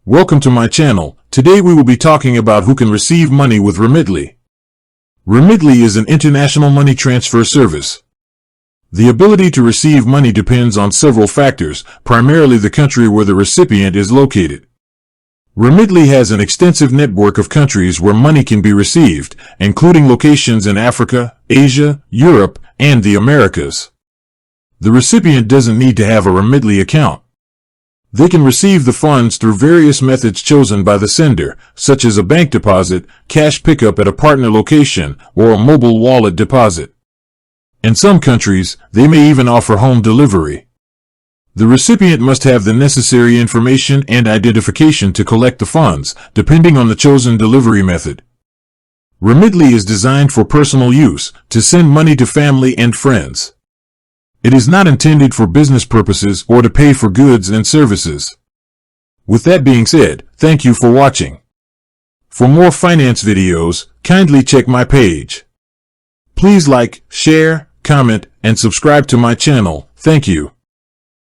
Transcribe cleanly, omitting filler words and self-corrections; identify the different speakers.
Speaker 1: Welcome to my channel. Today we will be talking about who can receive money with Remitly. Remitly is an international money transfer service. The ability to receive money depends on several factors, primarily the country where the recipient is located. Remitly has an extensive network of countries where money can be received, including locations in Africa, Asia, Europe, and the Americas. The recipient doesn't need to have a Remitly account. They can receive the funds through various methods chosen by the sender, such as a bank deposit, cash pickup at a partner location, or a mobile wallet deposit. In some countries, they may even offer home delivery. The recipient must have the necessary information and identification to collect the funds, depending on the chosen delivery method. Remitly is designed for personal use, to send money to family and friends. It is not intended for business purposes or to pay for goods and services. With that being said, thank you for watching. For more finance videos, kindly check my page. Please like, share, comment, and subscribe to my channel. Thank you.